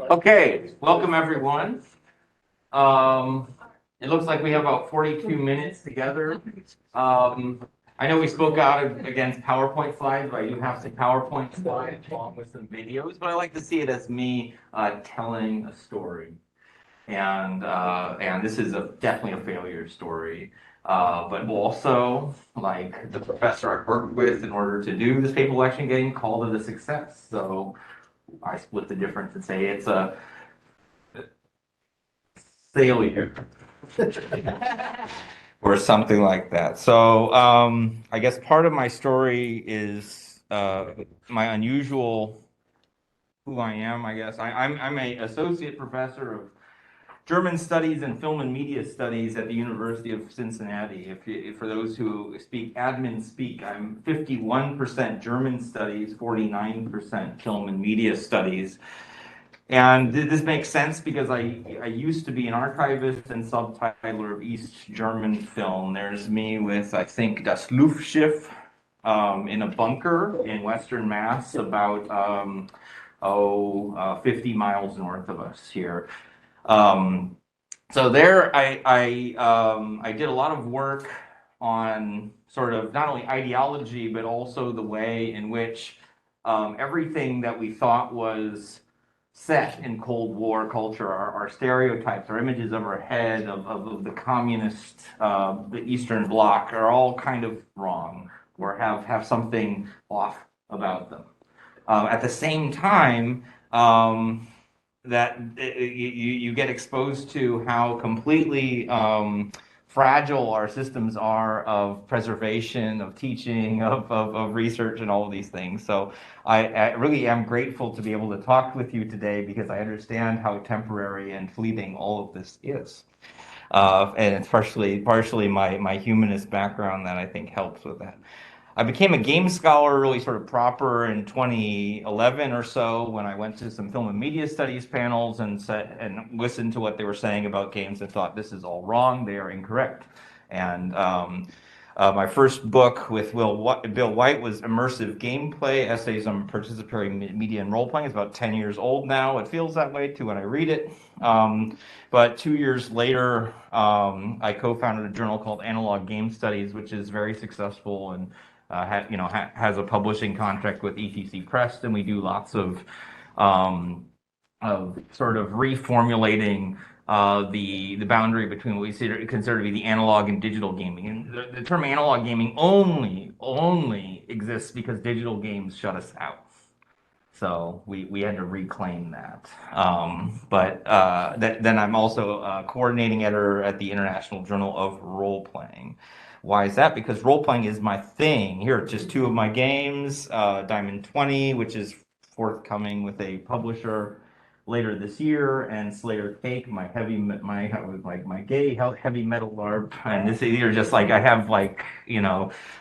Okay, welcome everyone. It looks like we have about 42 minutes together. I know we spoke out against PowerPoint slides, but I do have some PowerPoint slides along with some videos, but I like to see it as me telling a story. And this is definitely a failure story. But also, like the professor I worked with in order to do this paper election game called it a success. So I split the difference and say it's a failure or something like that. So I guess part of my story is my unusual who I am. I guess I'm a associate professor of German Studies and Film and Media Studies at the University of Cincinnati. For those who speak admin speak, I'm 51% German Studies, 49% Film and Media Studies. And this makes sense because I used to be an archivist and subtitler of East German film. There's me with, I think, Das Luftschiff in a bunker in Western Mass, about 50 miles north of us here. So there, I did a lot of work on sort of not only ideology, but also the way in which everything that we thought was set in Cold War culture, our stereotypes, our images of our head, of the communist, the Eastern Bloc, are all kind of wrong or have something off about them. At the same time, that you get exposed to how completely fragile our systems are of preservation, of teaching, of research, and all of these things. So I really am grateful to be able to talk with you today because I understand how temporary and fleeting all of this is. And it's partially my humanist background that I think helps with that. I became a game scholar really sort of proper in 2011 or so when I went to some film and media studies panels and listened to what they were saying about games and thought this is all wrong, they are incorrect. And my first book with Bill White was Immersive Gameplay, Essays on Participatory Media and Role-Playing. It's about 10 years old now. It feels that way too when I read it. But 2 years later, I co-founded a journal called Analog Game Studies, which is very successful and has a publishing contract with ETC Press, and we do lots of sort of reformulating the boundary between what we consider to be the analog and digital gaming. And the term analog gaming only exists because digital games shut us out. So we had to reclaim that. Then I'm also a coordinating editor at the International Journal of Role Playing. Why is that? Because role playing is my thing. Here are just two of my games, Diamond 20, which is forthcoming with a publisher later this year, and Slayer Cake, my gay heavy metal LARP. And these are just like I have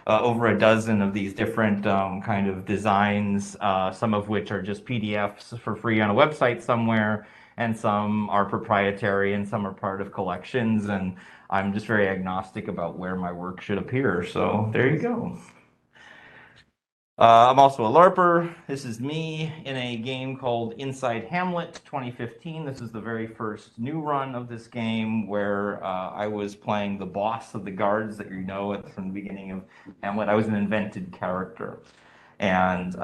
over a dozen of these different kind of designs, some of which are just PDFs for free on a website somewhere, and some are proprietary, and some are part of collections. And I'm just very agnostic about where my work should appear. So there you go. I'm also a LARPer. This is me in a game called Inside Hamlet 2015. This is the very first new run of this game where I was playing the boss of the guards that you know from the beginning of Hamlet. I was an invented character. And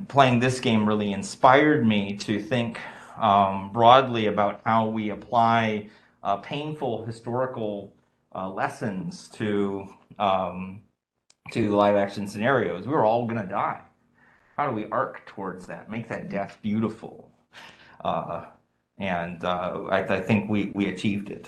playing this game really inspired me to think broadly about how we apply painful historical lessons to live action scenarios. We were all going to die. How do we arc towards that? Make that death beautiful. I think we achieved it.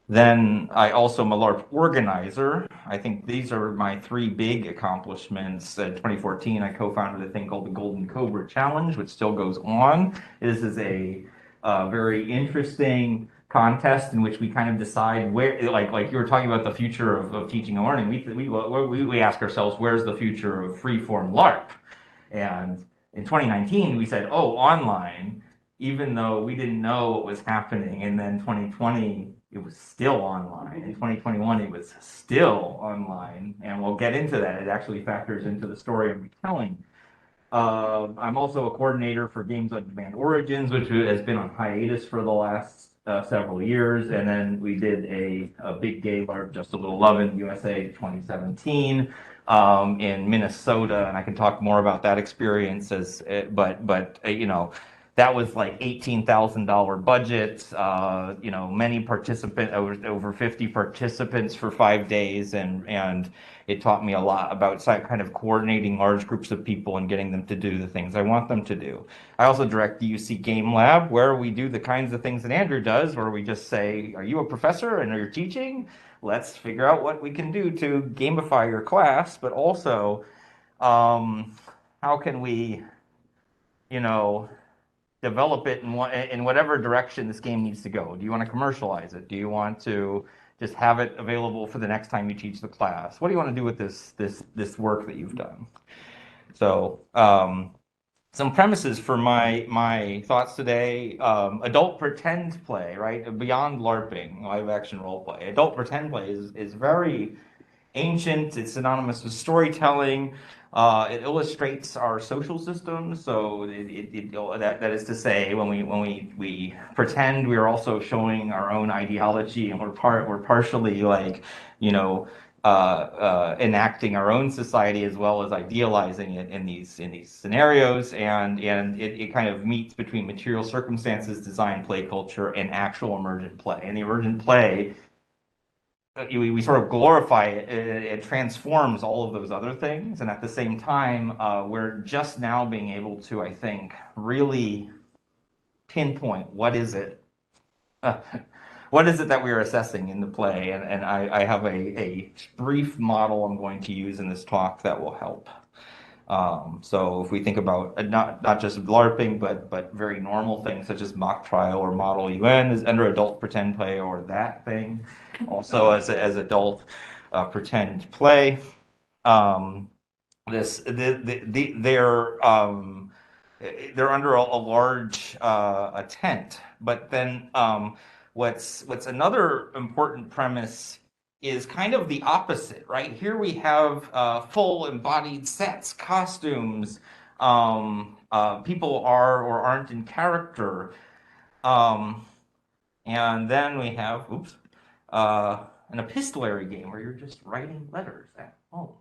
Then I also am a LARP organizer. I think these are my three big accomplishments. In 2014, I co-founded a thing called the Golden Cobra Challenge, which still goes on. This is a very interesting contest in which we kind of decide where, like you were talking about the future of teaching and learning. We ask ourselves, where's the future of freeform LARP? And in 2019, we said, oh, online, even though we didn't know what was happening. And then 2020, it was still online. In 2021, it was still online. And we'll get into that. It actually factors into the story I'm telling. I'm also a coordinator for Games on Demand Origins, which has been on hiatus for the last several years. And then we did a big gay LARP, Just a Little Lovin' USA 2017 in Minnesota. And I can talk more about that experience but you know, that was like $18,000 budget, you know, many participants, over 50 participants for 5 days. And it taught me a lot about kind of coordinating large groups of people and getting them to do the things I want them to do. I also direct the UC Game Lab, where we do the kinds of things that Andrew does, where we just say, are you a professor and you're teaching? Let's figure out what we can do to gamify your class, but also how can we, you know, develop it in whatever direction this game needs to go. Do you want to commercialize it? Do you want to just have it available for the next time you teach the class? What do you want to do with this work that you've done? So some premises for my thoughts today. Adult pretend play, right? Beyond LARPing, live action role play. Adult pretend play is very ancient. It's synonymous with storytelling. It illustrates our social systems. So that is to say, when we pretend, we are also showing our own ideology, and we're partially like, you know, enacting our own society as well as idealizing it in these scenarios. And it kind of meets between material circumstances, design, play culture, and actual emergent play. And the emergent play, we sort of glorify it. It transforms all of those other things, and at the same time, we're just now being able to, I think, really pinpoint what is it what is it that we are assessing in the play. And I have a brief model I'm going to use in this talk that will help. So if we think about not just LARPing, but very normal things such as mock trial or model UN is under adult pretend play, or that thing also as adult pretend play. They're under a large a tent, but then what's another important premise is kind of the opposite, right? Here we have full embodied sets, costumes, people are or aren't in character. And then we have, an epistolary game where you're just writing letters at home.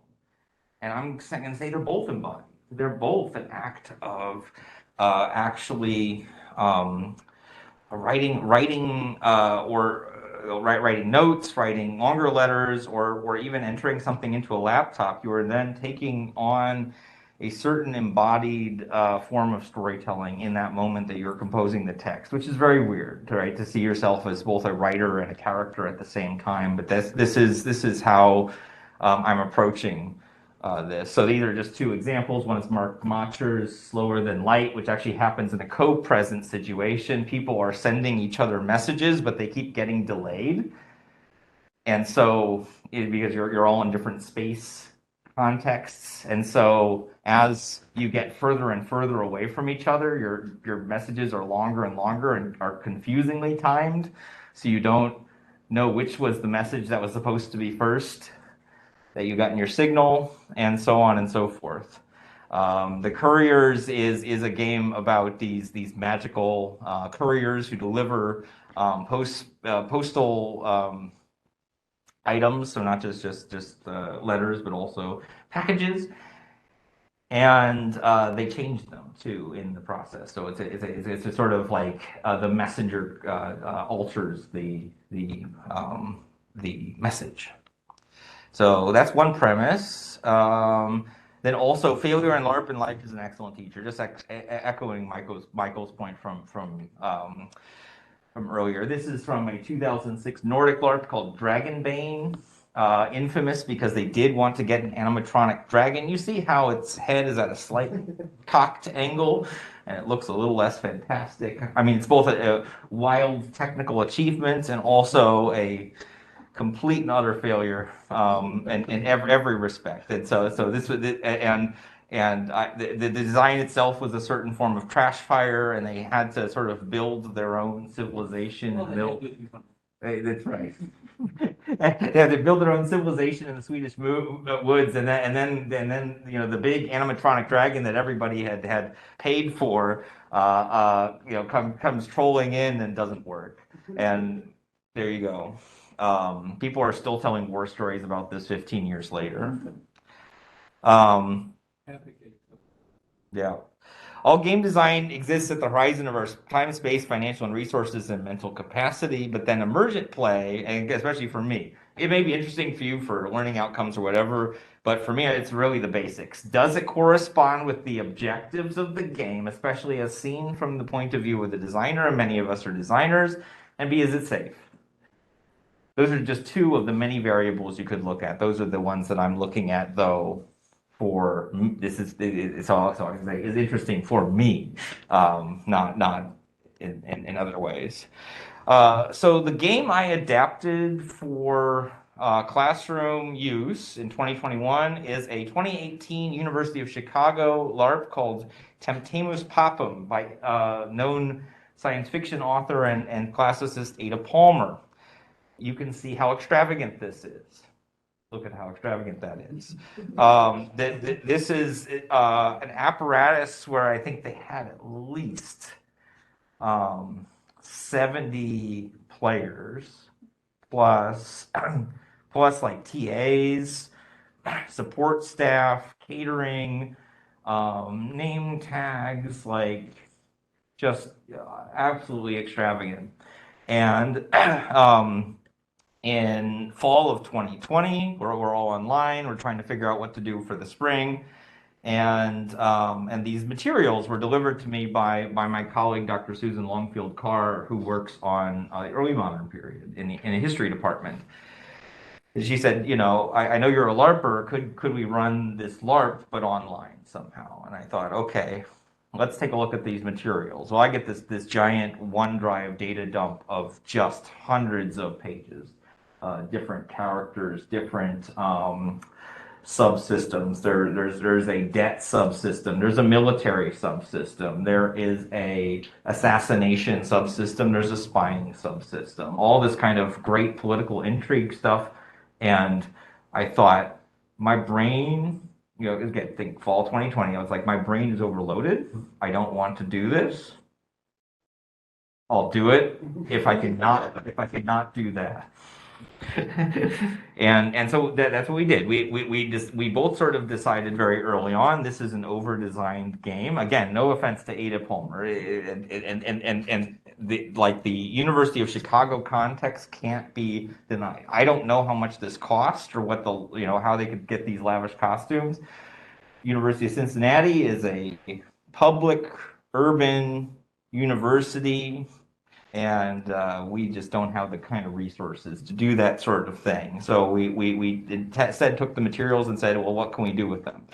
And I'm going to say they're both embodied. They're both an act of actually writing notes, writing longer letters, or even entering something into a laptop. You are then taking on a certain embodied form of storytelling in that moment that you're composing the text, which is very weird, right? To see yourself as both a writer and a character at the same time. But this is how I'm approaching this. So these are just two examples. One is Mark Motcher's Slower Than Light, which actually happens in a co-present situation. People are sending each other messages, but they keep getting delayed. And so, because you're all in different space contexts, and so as you get further and further away from each other, your messages are longer and longer and are confusingly timed, so you don't know which was the message that was supposed to be first that you got in your signal, and so on and so forth. The Couriers is a game about these magical couriers who deliver postal items, so not just letters, but also packages, and they change them too in the process. So it's a sort of like the messenger alters the message. So that's one premise. Then also, failure in LARP in life is an excellent teacher. Just echoing Michael's point from earlier. This is from a 2006 Nordic LARP called Dragonbane. Infamous because they did want to get an animatronic dragon. You see how its head is at a slightly cocked angle, and it looks a little less fantastic. I mean, it's both a wild technical achievement and also a complete and utter failure in every respect. And so this was the design itself was a certain form of trash fire, and they had to sort of build their own civilization and build. That's right. They had to build their own civilization in the Swedish woods, and then the big animatronic dragon that everybody had paid for, comes trolling in and doesn't work. And there you go. People are still telling war stories about this 15 years later. Um, yeah. All game design exists at the horizon of our time, space, financial, and resources and mental capacity, but then emergent play, and especially for me, it may be interesting for you for learning outcomes or whatever, but for me, it's really the basics. Does it correspond with the objectives of the game, especially as seen from the point of view of the designer, and many of us are designers, and B, is it safe? Those are just two of the many variables you could look at. Those are the ones that I'm looking at, though, for this it's also is interesting for me, not in other ways. So the game I adapted for classroom use in 2021 is a 2018 University of Chicago LARP called Temptamus Papam by known science fiction author and classicist Ada Palmer. You can see how extravagant this is. Look at how extravagant that is. This is an apparatus where I think they had at least 70 players plus plus like TAs, support staff, catering, name tags, like just absolutely extravagant. And in fall of 2020, we're all online. We're trying to figure out what to do for the spring. And these materials were delivered to me by my colleague, Dr. Susan Longfield Carr, who works on the early modern period in a history department. And she said, I know you're a LARPer. Could we run this LARP but online somehow? And I thought, okay, let's take a look at these materials. Well, I get this giant OneDrive data dump of just hundreds of pages. Different characters, different subsystems. There's a debt subsystem. There's a military subsystem. There is a assassination subsystem. There's a spying subsystem. All this kind of great political intrigue stuff. And I thought, my brain, again, think fall 2020. I was like, my brain is overloaded. I don't want to do this. I'll do it if I can not do that. and so that's what we did. We both sort of decided very early on this is an over-designed game. Again, no offense to Ada Palmer, and the University of Chicago context can't be denied. I don't know how much this cost or what how they could get these lavish costumes. University of Cincinnati is a public urban university. And we just don't have the kind of resources to do that sort of thing. So we took the materials and said, well, what can we do with them?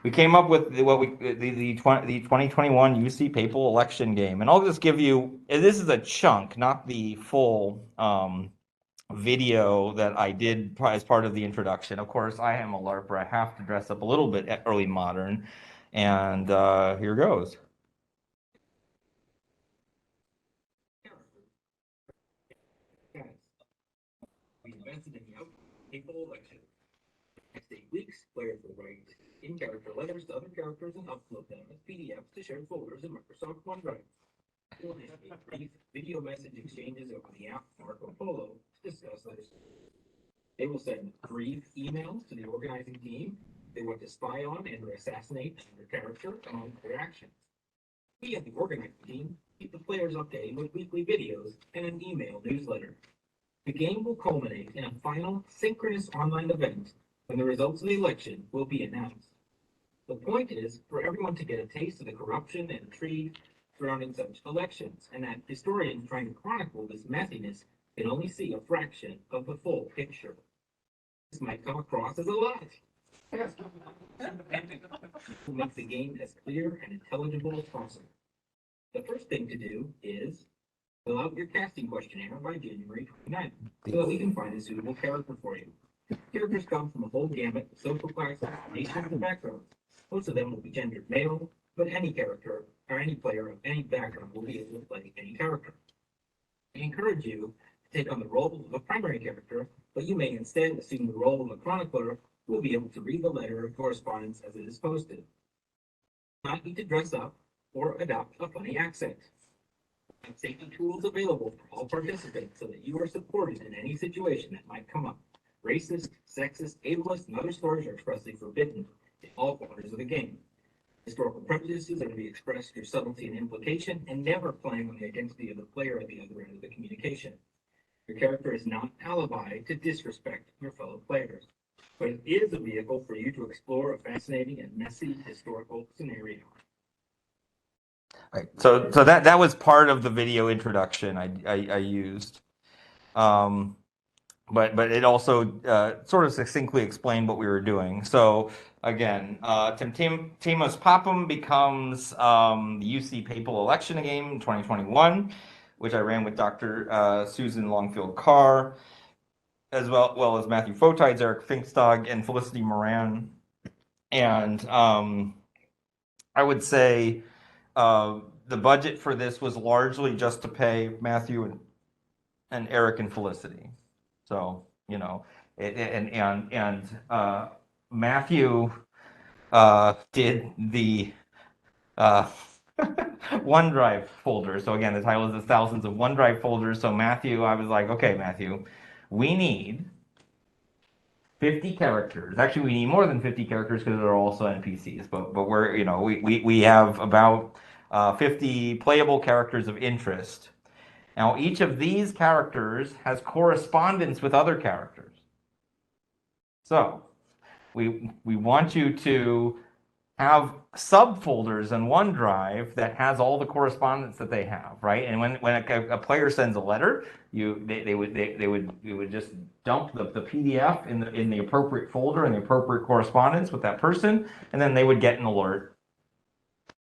We came up with the 2021 UC Papal election game. And I'll just give you, this is a chunk, not the full video that I did as part of the introduction. Of course, I am a LARPer. I have to dress up a little bit at early modern. And here goes. We invested in the Papal election. Next 8 weeks, players will write in-character letters to other characters and upload them as PDFs to shared folders in Microsoft OneDrive. We'll initiate brief video message exchanges over the app Marco Polo to discuss letters. They will send brief emails to the organizing team they want to spy on and or assassinate their character among their actions. We at the organizing team keep the players updated with weekly videos and an email newsletter. The game will culminate in a final synchronous online event when the results of the election will be announced. The point is for everyone to get a taste of the corruption and intrigue surrounding such elections, and that historians trying to chronicle this messiness can only see a fraction of the full picture. This might come across as a lot. To make the game as clear and intelligible as possible. The first thing to do is fill out your casting questionnaire by January 29th so that we can find a suitable character for you. Characters come from a whole gamut of social classes, nations, and backgrounds. Most of them will be gendered male, but any character or any player of any background will be able to play any character. I encourage you take on the role of a primary character, but you may instead assume the role of a chronicler who will be able to read the letter of correspondence as it is posted. You not need to dress up or adopt a funny accent. And safety tools available for all participants so that you are supported in any situation that might come up. Racist, sexist, ableist, and other slurs are expressly forbidden in all corners of the game. Historical prejudices are to be expressed through subtlety and implication, and never playing on the identity of the player at the other end of the communication. Your character is not an alibi to disrespect your fellow players, but it is a vehicle for you to explore a fascinating and messy historical scenario. Right. So that was part of the video introduction I used. But it also sort of succinctly explained what we were doing. So again, Timos Papam becomes the UC Papal election game in 2021, which I ran with Dr. Susan Longfield Carr, as well as Matthew Fotides, Eric Finkstog, and Felicity Moran. And I would say the budget for this was largely just to pay Matthew and Eric and Felicity. So, you know, Matthew did the OneDrive folder. So again, the title is the thousands of OneDrive folders. So Matthew, I was like, okay, Matthew, we need 50 characters. Actually, we need more than 50 characters because they're also NPCs. But we're, you know, we have about 50 playable characters of interest. Now, each of these characters has correspondence with other characters. So, we want you to have subfolders in OneDrive that has all the correspondence that they have, right? And when a player sends a letter, they would just dump the PDF in the appropriate folder and the appropriate correspondence with that person, and then they would get an alert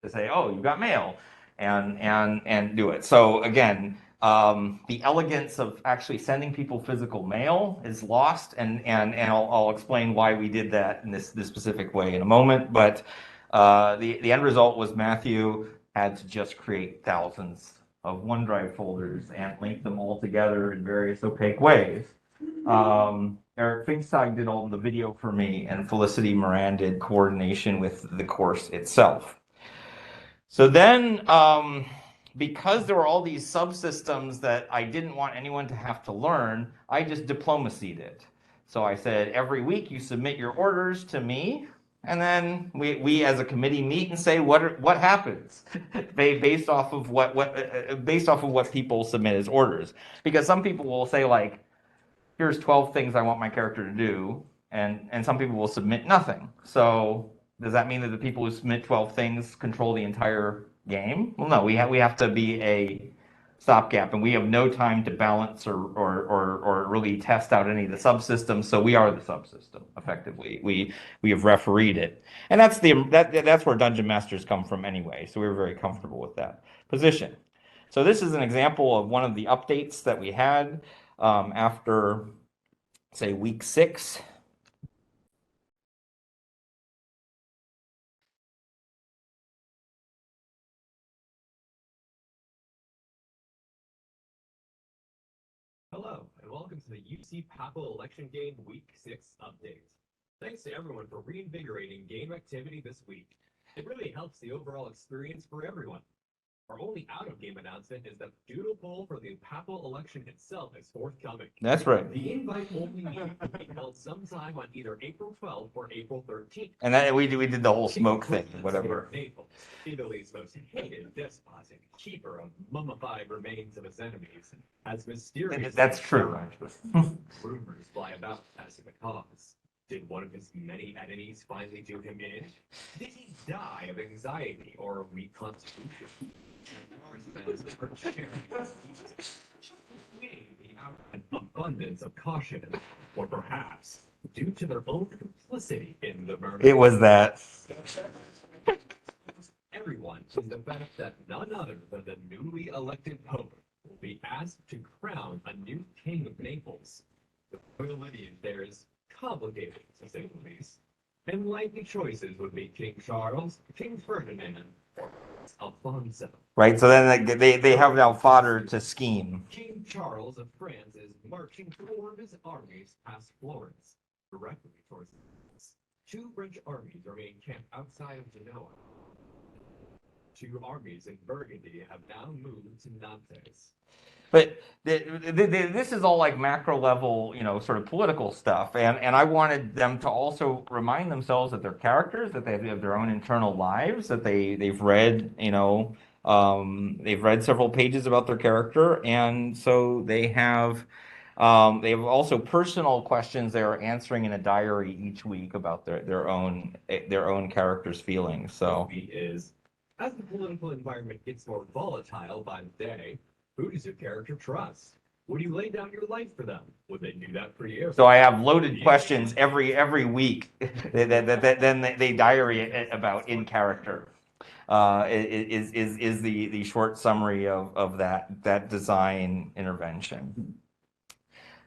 to say, "Oh, you got mail," and do it. So again, the elegance of actually sending people physical mail is lost, and I'll explain why we did that in this specific way in a moment. But the end result was Matthew had to just create thousands of OneDrive folders and link them all together in various opaque ways. Eric Finkstag did all the video for me, and Felicity Moran did coordination with the course itself. So then, because there were all these subsystems that I didn't want anyone to have to learn, I just diplomacied it. So I said, every week you submit your orders to me, and then we as a committee meet and say what happens based off of what people submit as orders. Because some people will say, like, here's 12 things I want my character to do, and some people will submit nothing. So does that mean that the people who submit 12 things control the entire game? Well, no, we have to be a stopgap, and we have no time to balance or really test out any of the subsystems. So we are the subsystem, effectively. We have refereed it, and that's where dungeon masters come from anyway. So we were very comfortable with that position. So this is an example of one of the updates that we had after, say, week 6. Hello, and welcome to the UC Papal Election Game Week 6 update. Thanks to everyone for reinvigorating game activity this week. It really helps the overall experience for everyone. Our only out-of-game announcement is that the doodle poll for the Papal election itself is forthcoming. That's right. The invite-only meeting will be held sometime on either April 12th or April 13th. And then we did the whole smoke thing, whatever. Naples, Italy's most hated despot and keeper of mummified remains of his enemies, has mysteriously. That's true, actually. Rumors fly about as to the cause. Did one of his many enemies finally do him in? Did he die of anxiety or a weak constitution? An abundance of caution, or perhaps due to their own complicity in the murder. It was that. Everyone is the fact that none other than the newly elected Pope will be asked to crown a new king of Naples. The royal lineage there is complicated, to say the least. And likely choices would be King Charles, King Ferdinand, or Alfonso. Right, so then they have now fodder to scheme. King Charles of France marching four of his armies past Florence, directly towards Naples. Two French armies remain camped outside of Genoa. Two armies in Burgundy have now moved to Nantes. But this is all like macro level, sort of political stuff. And I wanted them to also remind themselves that they're characters, that they have their own internal lives, that they've read, they've read several pages about their character. And so they have also personal questions they are answering in a diary each week about their own character's feelings. So is, as the political environment gets more volatile by the day, who does your character trust? Would you lay down your life for them? Would they do that for you? So I have loaded questions every week that then they diary about in character. Is the short summary of that design intervention.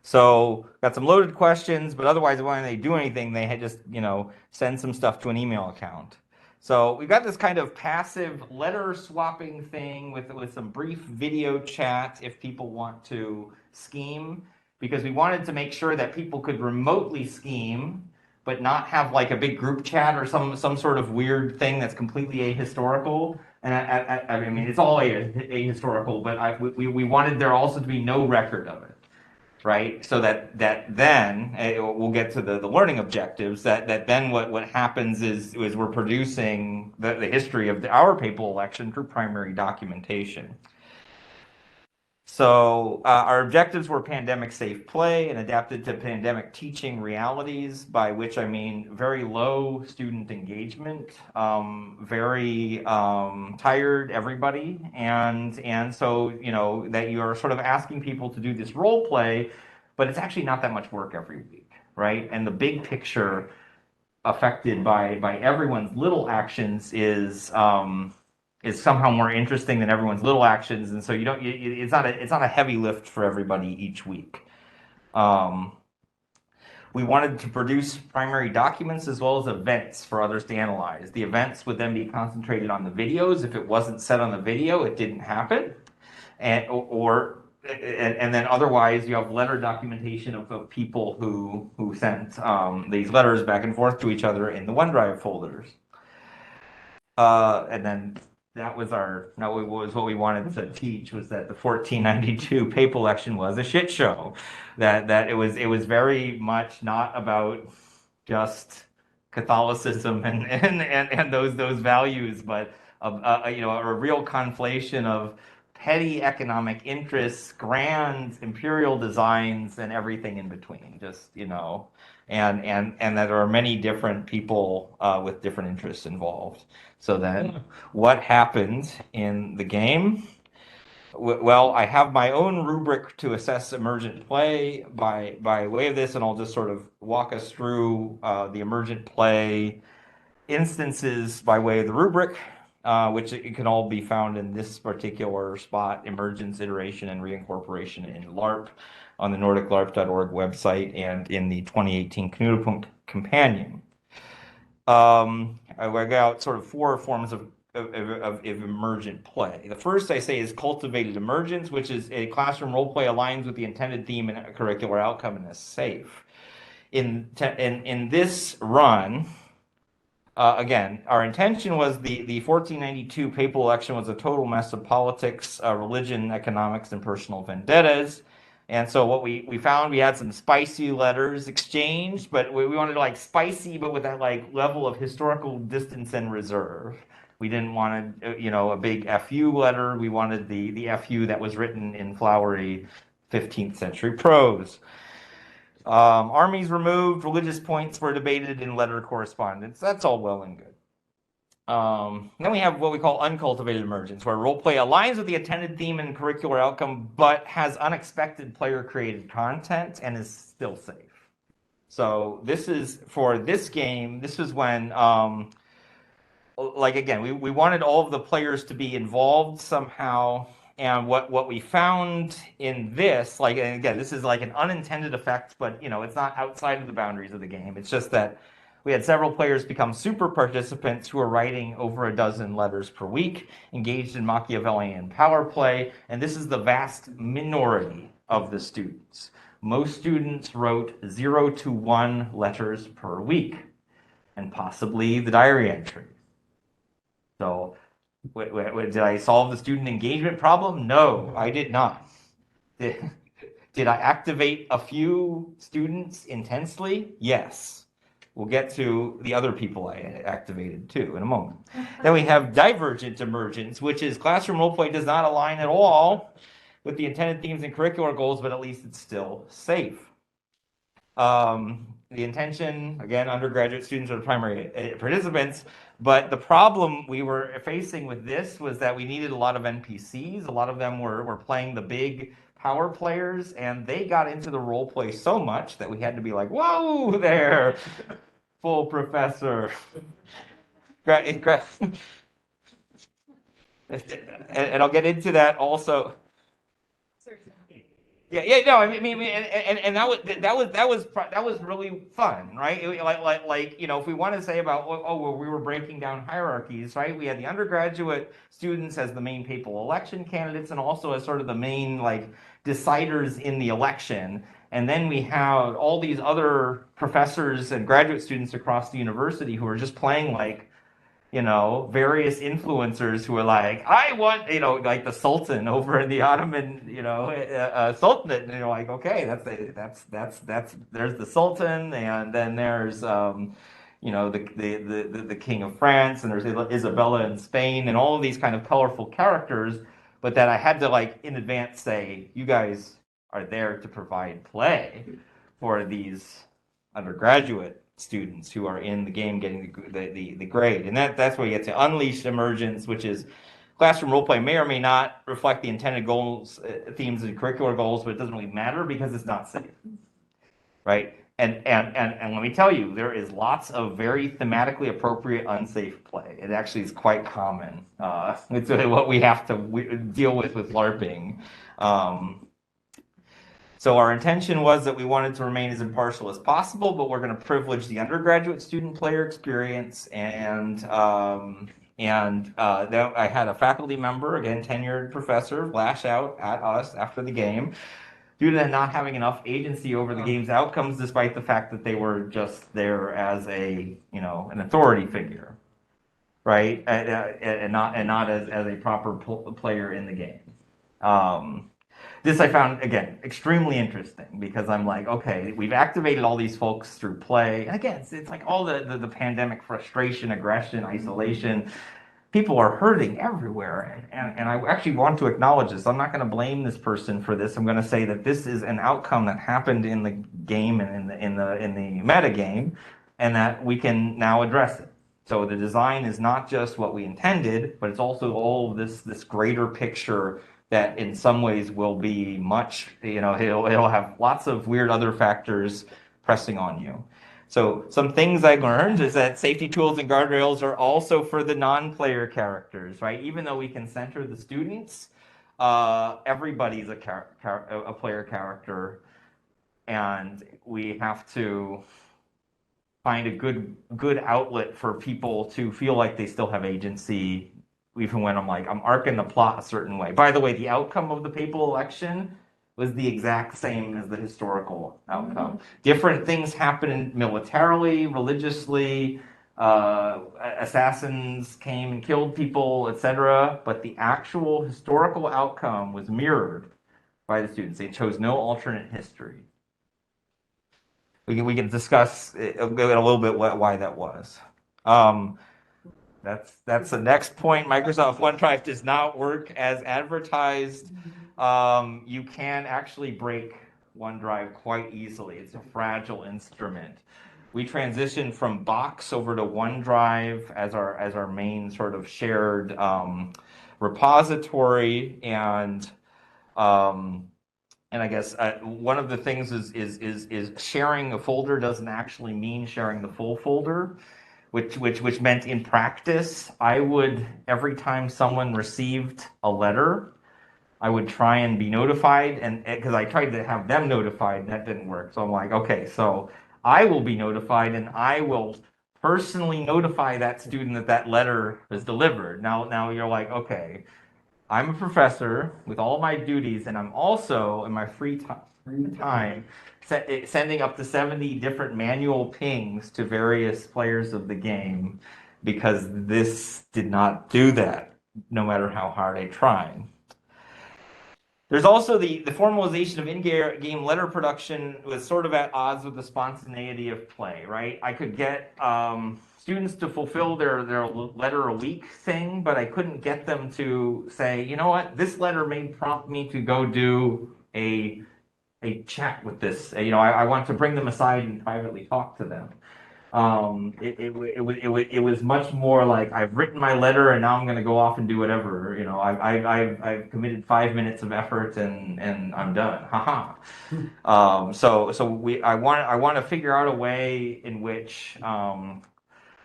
So got some loaded questions, but otherwise when they do anything, they had just send some stuff to an email account. So we've got this kind of passive letter swapping thing with some brief video chat if people want to scheme, because we wanted to make sure that people could remotely scheme, but not have like a big group chat or some sort of weird thing that's completely ahistorical. And I mean, it's all ahistorical, but we wanted there also to be no record of it. Right, so that then we'll get to the learning objectives. That then what happens is we're producing the history of our papal election through primary documentation. So our objectives were pandemic safe play and adapted to pandemic teaching realities, by which I mean very low student engagement, very tired everybody, and so that you are sort of asking people to do this role play, but it's actually not that much work every week, right? And the big picture affected by everyone's little actions is somehow more interesting than everyone's little actions, and so it's not a heavy lift for everybody each week. We wanted to produce primary documents as well as events for others to analyze. The events would then be concentrated on the videos. If it wasn't said on the video, it didn't happen, and then otherwise you have letter documentation of people who sent these letters back and forth to each other in the OneDrive folders. And then that was what we wanted to teach, was that the 1492 papal election was a shit show. That it was very much not about just Catholicism and those values, but a real conflation of petty economic interests, grand imperial designs, and everything in between. Just and that there are many different people with different interests involved. So then, what happened in the game? Well, I have my own rubric to assess emergent play by way of this, and I'll just sort of walk us through the emergent play instances by way of the rubric, which it can all be found in this particular spot: emergence, iteration, and reincorporation in LARP on the NordicLARP.org website and in the 2018 Knutepunkt Companion. I got out sort of four forms of emergent play. The first I say is cultivated emergence, which is a classroom role play aligns with the intended theme and curricular outcome and is safe. In this run, again, our intention was the 1492 papal election was a total mess of politics, religion, economics, and personal vendettas. And so what we found, we had some spicy letters exchanged, but we wanted to like spicy, but with that like level of historical distance and reserve. We didn't want a big FU letter. We wanted the FU that was written in flowery 15th century prose. Armies removed, religious points were debated in letter correspondence. That's all well and good. Then we have what we call uncultivated emergence, where roleplay aligns with the intended theme and curricular outcome, but has unexpected player-created content and is still safe. So this is, for this game, this was when, again, we wanted all of the players to be involved somehow, and what we found in this, and again, this is like an unintended effect, but it's not outside of the boundaries of the game. It's just that we had several players become super participants who are writing over a dozen letters per week, engaged in Machiavellian power play, and this is the vast minority of the students. most students wrote 0 to 1 letters per week, and possibly the diary entry. So, did I solve the student engagement problem? No, I did not. Did I activate a few students intensely? Yes. We'll get to the other people I activated too in a moment. Then we have divergent emergence, which is classroom roleplay does not align at all with the intended themes and curricular goals, but at least it's still safe. The intention, again, undergraduate students are the primary participants, but the problem we were facing with this was that we needed a lot of NPCs. A lot of them were playing the big power players, and they got into the role play so much that we had to be like, whoa there, full professor. And I'll get into that also. Yeah, no, I mean, and that was really fun, right? Like you know, if we want to say about well, we were breaking down hierarchies, right? We had the undergraduate students as the main papal election candidates, and also as sort of the main like deciders in the election, and then we have all these other professors and graduate students across the university who are just playing like, you know, various influencers who are like, I want, you know, like the Sultan over in the Ottoman, you know, Sultanate, and you're like, okay, that's there's the Sultan, and then there's, you know, the King of France, and there's Isabella in Spain, and all of these kind of colorful characters, but that I had to like in advance say, you guys are there to provide play for these undergraduate students who are in the game getting the grade. And that's where you get to unleashed emergence, which is classroom roleplay may or may not reflect the intended goals, themes, and curricular goals, but it doesn't really matter because it's not safe, right? And let me tell you, there is lots of very thematically appropriate unsafe play. It actually is quite common. It's what we have to deal with LARPing. So our intention was that we wanted to remain as impartial as possible, but we're going to privilege the undergraduate student player experience. And then I had a faculty member, again, tenured professor, lash out at us after the game due to not having enough agency over the game's outcomes, despite the fact that they were just there as a, you know, an authority figure, right? And not as a proper player in the game. This I found, again, extremely interesting because I'm like, okay, we've activated all these folks through play. And again, it's like all the pandemic frustration, aggression, isolation. People are hurting everywhere. And I actually want to acknowledge this. I'm not going to blame this person for this. I'm going to say that this is an outcome that happened in the game and in the meta game, and that we can now address it. So the design is not just what we intended, but it's also all of this greater picture that in some ways will be much, you know, it'll have lots of weird other factors pressing on you. So some things I learned is that safety tools and guardrails are also for the non-player characters, right? Even though we can center the students, everybody's a player character, and we have to find a good outlet for people to feel like they still have agency, even when I'm like, I'm arcing the plot a certain way. By the way, the outcome of the papal election was the exact same as the historical outcome. Different things happened militarily, religiously, assassins came and killed people, etc. But the actual historical outcome was mirrored by the students. They chose no alternate history. We can discuss a little bit why that was. That's the next point. Microsoft OneDrive does not work as advertised. You can actually break OneDrive quite easily. It's a fragile instrument. We transitioned from Box over to OneDrive as our main sort of shared repository, and I guess one of the things is sharing a folder doesn't actually mean sharing the full folder. Which meant in practice, I would, every time someone received a letter, I would try and be notified, and because I tried to have them notified, and that didn't work. So I'm like, okay, so I will be notified, and I will personally notify that student that letter was delivered. Now you're like, okay, I'm a professor with all my duties, and I'm also in my free time sending up to 70 different manual pings to various players of the game because this did not do that, no matter how hard I tried. There's also the formalization of in-game letter production was sort of at odds with the spontaneity of play, right? I could get students to fulfill their letter a week thing, but I couldn't get them to say, you know what, this letter may prompt me to go do a chat with this. You know, I want to bring them aside and privately talk to them. It was much more like I've written my letter and now I'm going to go off and do whatever. You know, I've committed 5 minutes of effort and I'm done. Haha. So I want to figure out a way in which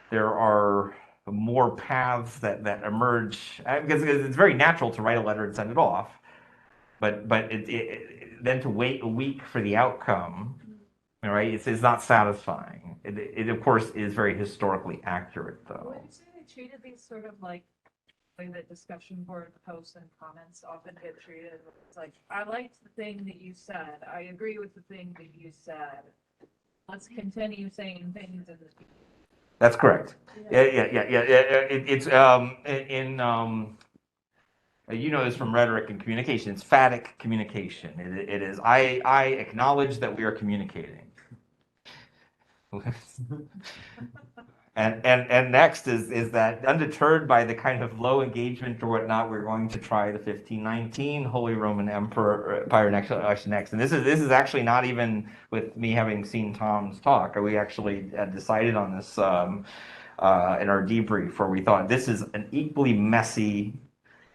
there are more paths that emerge because it's very natural to write a letter and send it off, but then to wait a week for the outcome. All right, it's not satisfying. It of course is very historically accurate though. Would you say they treated these sort of like the way that discussion board posts and comments often get treated? It's like, I liked the thing that you said. I agree with the thing that you said. Let's continue saying things in this. That's correct. Yeah. It's you know this from rhetoric and communication. It's phatic communication. It is I acknowledge that we are communicating. And next is that undeterred by the kind of low engagement or whatnot, we're going to try the 1519 Holy Roman Empire next. And this is actually not even with me having seen Tom's talk. We actually had decided on this in our debrief, where we thought this is an equally messy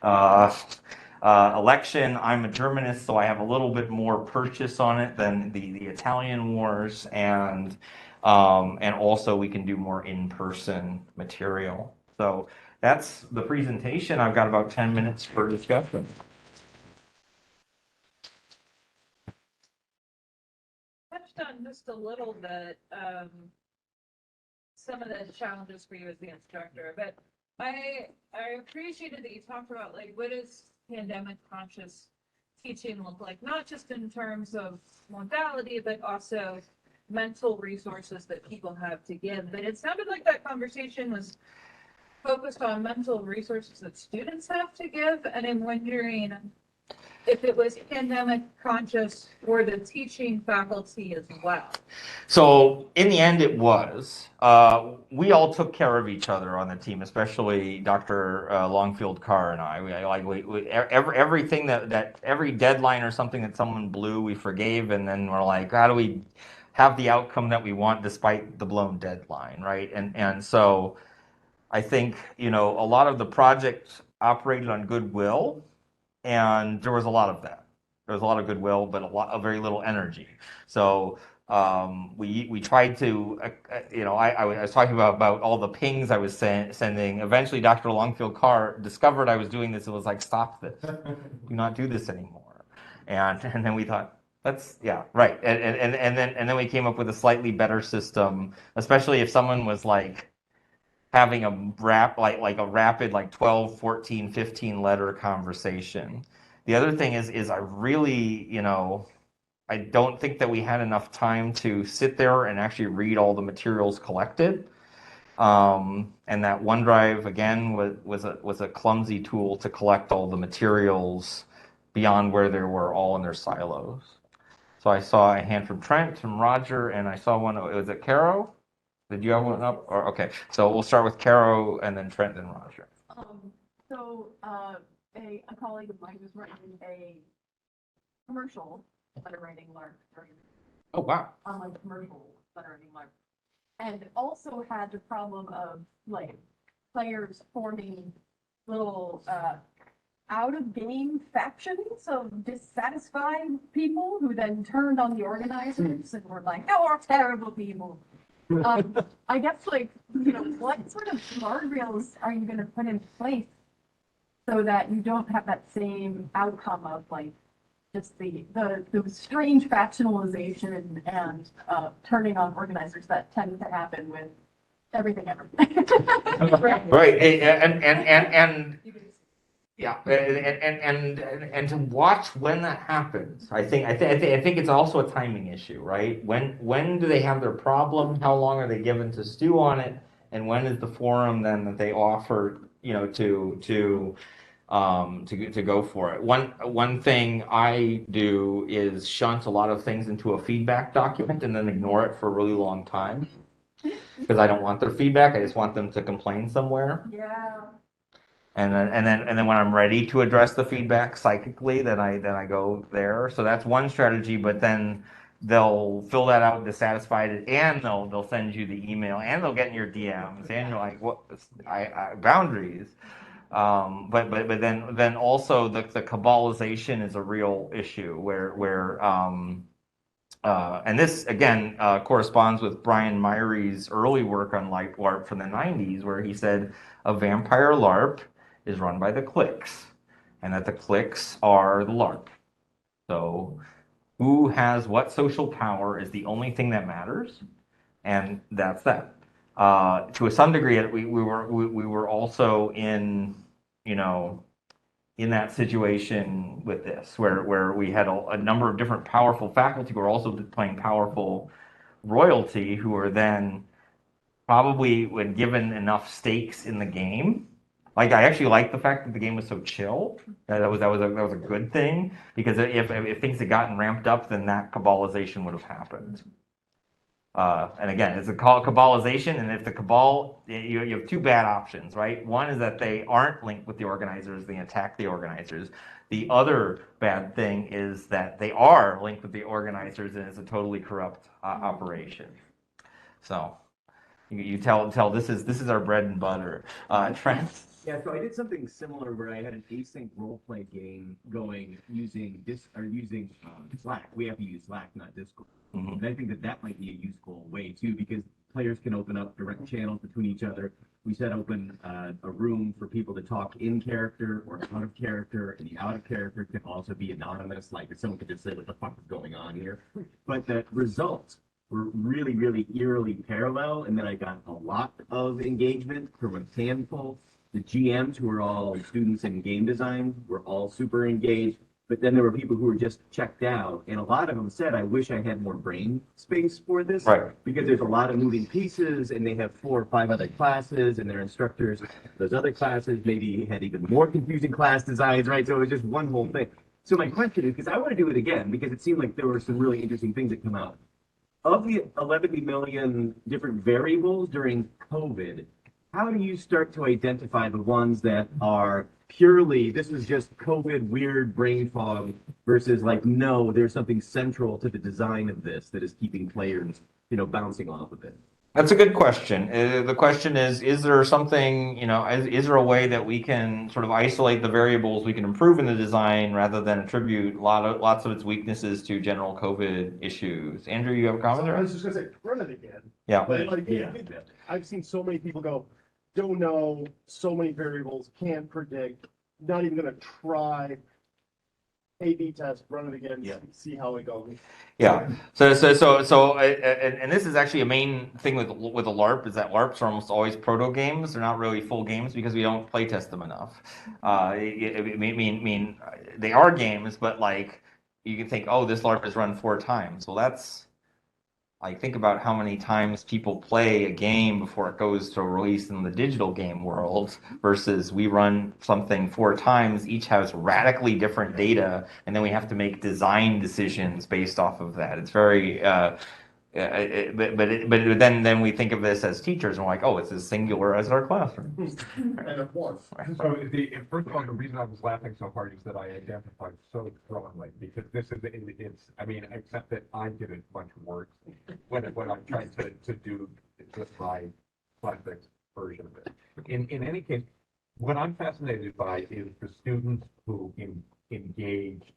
election. I'm a Germanist, so I have a little bit more purchase on it than the Italian wars, and also we can do more in-person material. So that's the presentation. I've got about 10 minutes for discussion. Touched on just a little bit some of the challenges for you as the instructor, but I appreciated that you talked about like what does pandemic conscious teaching look like, not just in terms of modality, but also mental resources that people have to give. But it sounded like that conversation was focused on mental resources that students have to give, and I'm wondering if it was pandemic conscious for the teaching faculty as well. So in the end, it was. We all took care of each other on the team, especially Dr. Longfield Carr and I. Everything that every deadline or something that someone blew, we forgave, and then we're like, how do we have the outcome that we want despite the blown deadline, right? And so I think, you know, a lot of the projects operated on goodwill, and there was a lot of that. There was a lot of goodwill, but a lot of very little energy. So we tried to, you know, I was talking about all the pings I was sending. Eventually, Dr. Longfield Carr discovered I was doing this and was like, "Stop this! Do not do this anymore." And then we thought, yeah, right. And then we came up with a slightly better system, especially if someone was like having a rapid like 12, 14, 15 letter conversation. The other thing is I really, you know, I don't think that we had enough time to sit there and actually read all the materials collected. And that OneDrive again was a clumsy tool to collect all the materials beyond where they were all in their silos. So I saw a hand from Trent, from Roger, and I saw one. Was it Caro? Did you have one up? Or okay, so we'll start with Caro and then Trent and Roger. A colleague of mine was writing a commercial letter writing lark. Oh wow! Online commercial letter writing lark, and also had the problem of like players forming little out of game factions of dissatisfied people who then turned on the organizers and were like, "You're terrible people." I guess, like, you know, what sort of guardrails are you going to put in place so that you don't have that same outcome of like just the strange factionalization and turning on organizers that tend to happen with everything ever. Right, and Yeah, and to watch when that happens, I think it's also a timing issue, right? When do they have their problem? How long are they given to stew on it? And when is the forum then that they offer, to go for it? One thing I do is shunt a lot of things into a feedback document and then ignore it for a really long time because I don't want their feedback. I just want them to complain somewhere. Yeah. And then when I'm ready to address the feedback psychically, then I go there. So that's one strategy, but then they'll fill that out dissatisfied and they'll send you the email and they'll get in your DMs and you're like, what, I boundaries. But then also the cabalization is a real issue where and this again corresponds with Brian Myrie's early work on light LARP from the 90s, where he said a vampire LARP is run by the cliques, and that the cliques are the LARP. So who has what social power is the only thing that matters, and that's that. To some degree, we were also in, in that situation with this, where we had a number of different powerful faculty who are also playing powerful royalty, who are then probably when given enough stakes in the game. Like I actually like the fact that the game was so chill. That was a good thing, because if things had gotten ramped up, then that cabalization would have happened. And again, it's a cabalization, and if the cabal, you have two bad options, right? One is that they aren't linked with the organizers, they attack the organizers. The other bad thing is that they are linked with the organizers, and it's a totally corrupt operation. So you tell this is our bread and butter. Trent. Yeah, so I did something similar where I had an async role play game going using Slack. We have to use Slack, not Discord. Mhm. And I think that might be a useful way too, because players can open up direct channels between each other. We set open a room for people to talk in character or out of character, and the out of character can also be anonymous. Like if someone could just say, "What the fuck is going on here?" But the results were really, really eerily parallel, and then I got a lot of engagement from a handful. The GMs, who were all students in game design, were all super engaged. But then there were people who were just checked out, and a lot of them said, "I wish I had more brain space for this," Right. because there's a lot of moving pieces, and they have 4 or 5 other classes, and their instructors, those other classes, maybe had even more confusing class designs, right? So it was just one whole thing. So my question is, because I want to do it again, because it seemed like there were some really interesting things that come out. Of the 11 million different variables during COVID, how do you start to identify the ones that are purely, this is just COVID weird brain fog, versus like, no, there's something central to the design of this that is keeping players, bouncing off of it? That's a good question. The question is there something, is there a way that we can sort of isolate the variables we can improve in the design rather than attribute lots of its weaknesses to general COVID issues? Andrew, you have a comment So I there? was just gonna say, run it again. Yeah. But like, Yeah. I've seen so many people go, don't know, so many variables, can't predict, not even gonna try. A/B test, run it again, Yeah. see how it goes. Yeah. So, and this is actually a main thing with a LARP, is that LARPs are almost always proto games. They're not really full games because we don't play test them enough. I mean, they are games, but like you can think, oh, this LARP is run 4 times. Well, that's like, think about how many times people play a game before it goes to release in the digital game world versus we run something 4 times, each has radically different data, and then we have to make design decisions based off of that. It's very, but then we think of this as teachers, and we're like, oh, it's as singular as our classroom. And of course. So first of all, the reason I was laughing so hard is that I identified so strongly, because this is, I mean, except that I did it much worse when I'm trying to do just my classic version of it. In any case, what I'm fascinated by is the students who engaged,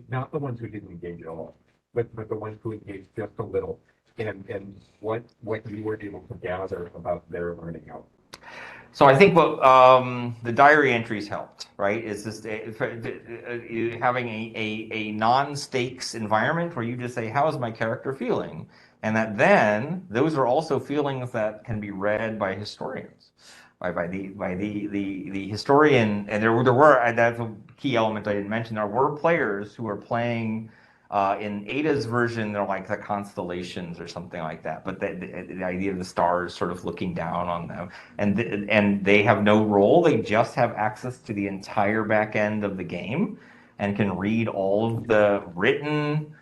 not the ones who didn't engage at all, but the ones who engaged just a little, and what you were able to gather about their learning outcome. So I think what the diary entries helped, right? Is just having a non-stakes environment where you just say, how is my character feeling? And that then those are also feelings that can be read by historians. the historian, and there were that's a key element I didn't mention. There were players who were playing in Ada's version. They're like the constellations or something like that. But the idea of the stars sort of looking down on them, and they have no role. They just have access to the entire back end of the game, and can read all of the written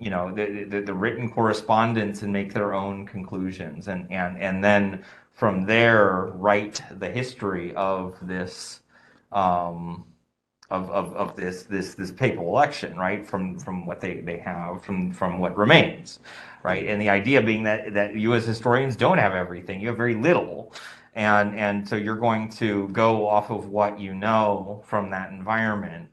the written correspondence and make their own conclusions, and then from there write the history of this of this papal election, right? From what they have, from what remains, right? And the idea being that you as historians don't have everything, you have very little. And so you're going to go off of what you know from that environment.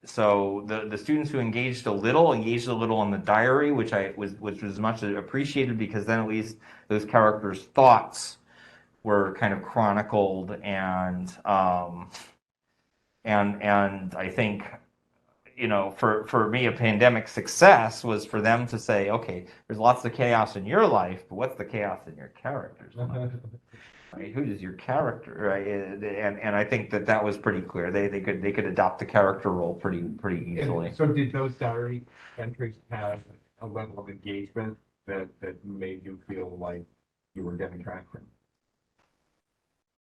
So the students who engaged a little in the diary, which was much appreciated, because then at least those characters' thoughts were kind of chronicled, and I think, for me, a pandemic success was for them to say, okay, there's lots of chaos in your life, but what's the chaos in your character's life? Right? Who is your character, right? And I think that was pretty clear. They could adopt the character role pretty easily. And so did those diary entries have a level of engagement that made you feel like you were getting traction?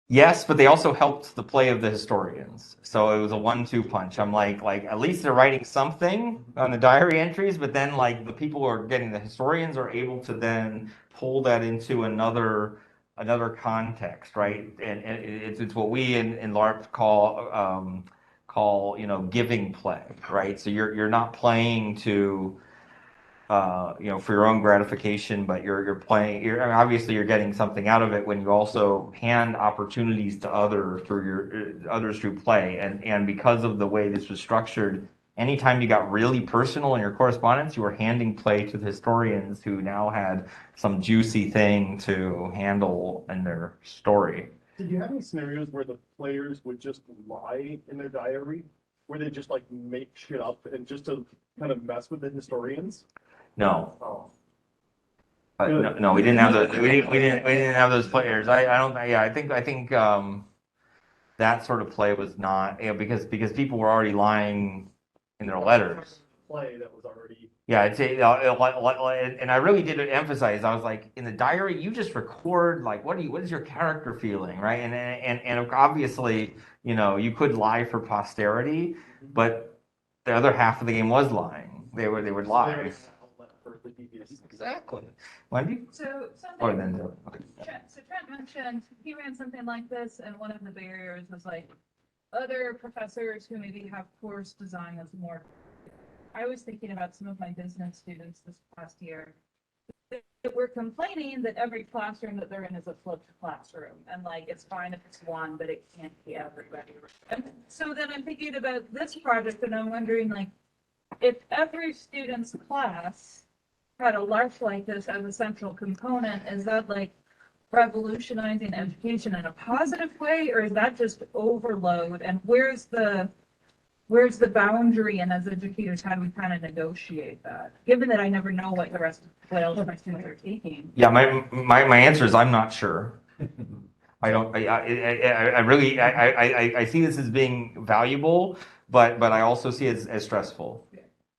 Yes, but they also helped the play of the historians. So it was a 1-2 punch. I'm like at least they're writing something on the diary entries, but then like the people who are getting, the historians are able to then pull that into another context, right? And it's what we in LARP call giving play, right? So you're not playing to for your own gratification, but you're playing. Obviously you're getting something out of it when you also hand opportunities to others through play, and because of the way this was structured, anytime you got really personal in your correspondence, you were handing play to the historians who now had some juicy thing to handle in their story. Did you have any scenarios where the players would just lie in their diary, where they just like make shit up and just to kind of mess with the historians? No. Oh. No, we didn't have we didn't have those players. I don't. Yeah, I think that sort of play was not, because people were already lying in their letters. Play that was already. Yeah, I'd say, and I really did emphasize. I was like, in the diary, you just record like what is your character feeling, right? And obviously, you could lie for posterity, but the other half of the game was lying. They would lie. Exactly. Wendy? So Or something, then, okay. Trent mentioned he ran something like this, and one of the barriers was like other professors who maybe have course design as more. I was thinking about some of my business students this past year that were complaining that every classroom that they're in is a flipped classroom, and like it's fine if it's one, but it can't be everybody. And so then I'm thinking about this project, and I'm wondering, like, if every student's class had a LARP like this as a central component, is that like revolutionizing education in a positive way, or is that just overload? And where's the boundary? And as educators, how do we kind of negotiate that? Given that I never know what else my students are taking. Yeah, my answer is I'm not sure. I don't. I really I see this as being valuable, but I also see it as stressful.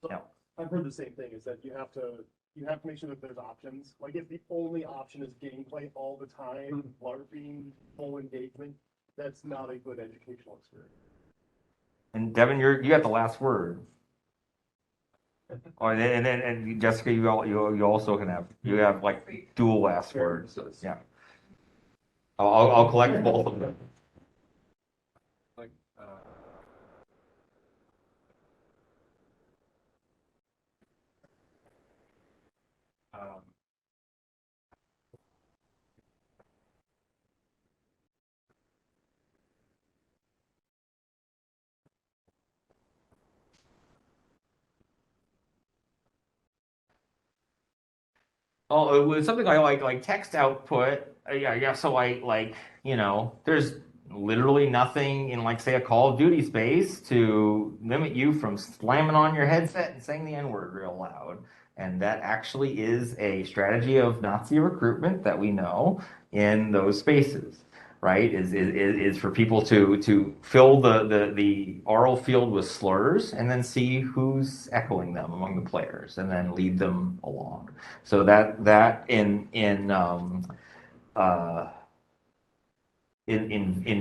So I've heard the same thing, is that you have to make sure that there's options. Like if the only option is gameplay all the time, LARPing, full engagement, that's not a good educational experience. And Devin, you got the last word. Oh, and Jessica, you also can have like dual last words. So, yeah. I'll collect both of them. Like, Oh, it was something I like text output. Yeah. So there's literally nothing in, like, say, a Call of Duty space to limit you from slamming on your headset and saying the N-word real loud. And that actually is a strategy of Nazi recruitment that we know in those spaces, right? Is for people to fill the oral field with slurs and then see who's echoing them among the players and then lead them along. So that in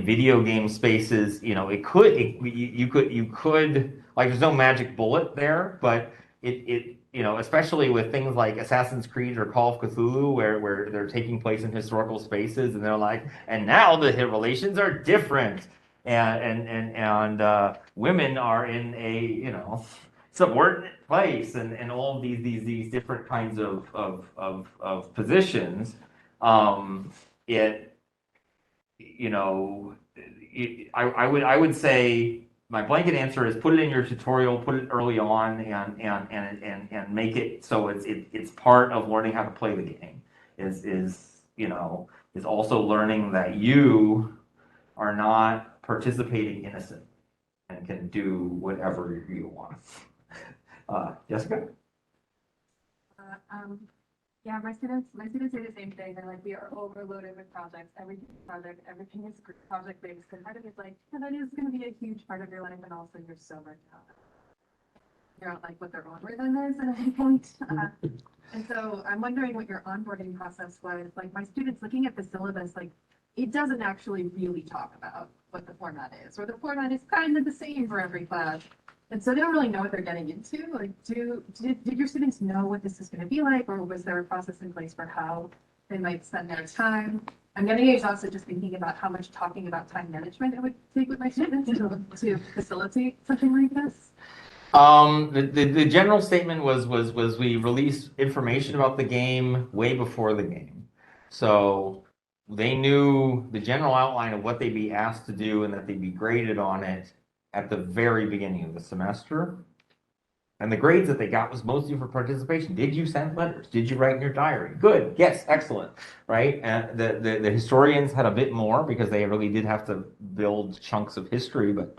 video game spaces, you know, you could like there's no magic bullet there, but it you know, especially with things like Assassin's Creed or Call of Cthulhu, where they're taking place in historical spaces, and they're like, and now the relations are different, and women are in a, you know, subordinate place, and all of these different kinds of positions. It you know, I would say my blanket answer is put it in your tutorial, put it early on, and make it so it's part of learning how to play the game. You know, is also learning that you are not participating innocent and can do whatever you want. Jessica? Yeah, my students say the same thing. They're like, we are overloaded with projects. Everything is project based. And part of it's like, yeah, that is going to be a huge part of your life, and also you're so burnt out. Figure out like what their own rhythm is at any point. And so I'm wondering what your onboarding process was. Like my students looking at the syllabus, like it doesn't actually really talk about what the format is, or the format is kind of the same for every class. And so they don't really know what they're getting into. Like, did your students know what this is going to be like, or was there a process in place for how they might spend their time? I'm getting exhausted just thinking about how much talking about time management it would take with my students to facilitate something like this. The general statement was we released information about the game way before the game, so they knew the general outline of what they'd be asked to do and that they'd be graded on it at the very beginning of the semester. And the grades that they got was mostly for participation. Did you send letters? Did you write in your diary? Good. Yes. Excellent. Right. And the historians had a bit more because they really did have to build chunks of history. But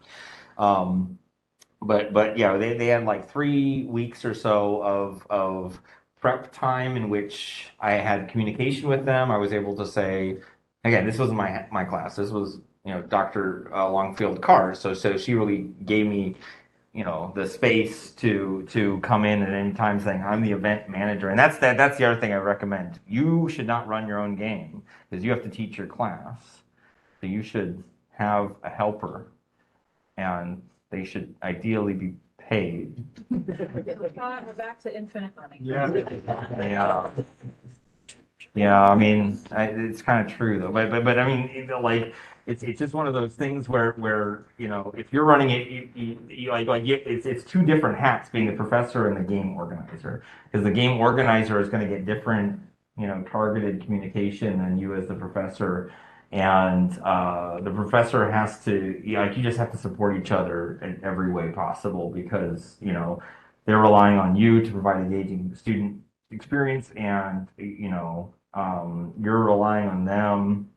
yeah, they had like 3 weeks or so of prep time in which I had communication with them. I was able to say, again, this wasn't my class. This was, you know, Dr. Longfield Carr. So she really gave me, you know, the space to come in at any time saying I'm the event manager. And that's the other thing I recommend. You should not run your own game because you have to teach your class. So you should have a helper, and they should ideally be paid. We're back to infinite money. Yeah. Yeah, I mean, it's kind of true though. But I mean, like, it's just one of those things where you know, if you're running it, it's two different hats, being the professor and the game organizer, because the game organizer is going to get different, you know, targeted communication than you as the professor, and the professor has to, like, you just have to support each other in every way possible, because, you know, they're relying on you to provide engaging student experience, and, you know, you're relying on them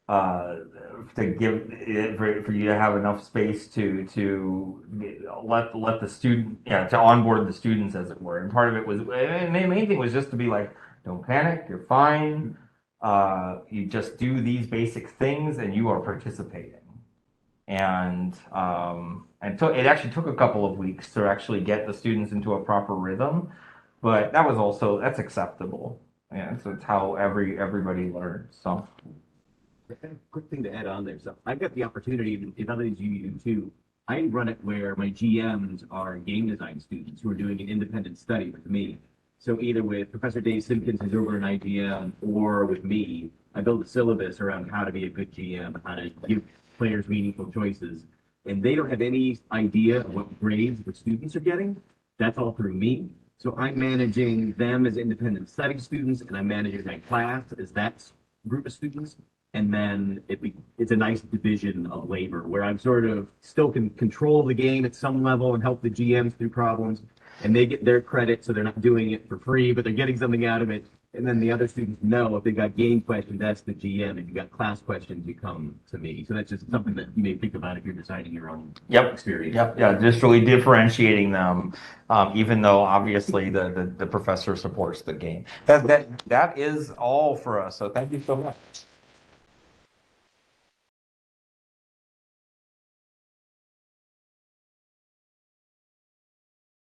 to give it for you to have enough space to let the student, yeah, to onboard the students, as it were. And part of it was, and the main thing was just to be like, don't panic, you're fine. You just do these basic things and you are participating. And it actually took a couple of weeks to actually get the students into a proper rhythm, but that's acceptable. Yeah, so it's how everybody learns. So. Quick thing to add on there. So I've got the opportunity, if others you do too, I run it where my GMs are game design students who are doing an independent study with me. So either with Professor Dave Simpkins, who's over an IGM, or with me, I build a syllabus around how to be a good GM, how to give players meaningful choices. And they don't have any idea of what grades the students are getting. That's all through me. So I'm managing them as independent study students, and I'm managing my class as that group of students. And then it's a nice division of labor where I'm sort of still can control the game at some level and help the GMs through problems, and they get their credit, so they're not doing it for free, but they're getting something out of it. And then the other students know if they got game questions, that's the GM. If you got class questions, you come to me. So that's just something that you may think about if you're deciding your own Yep. experience. Yep, yeah, just really differentiating them, even though obviously the professor supports the game. That is all for us, so thank you so much.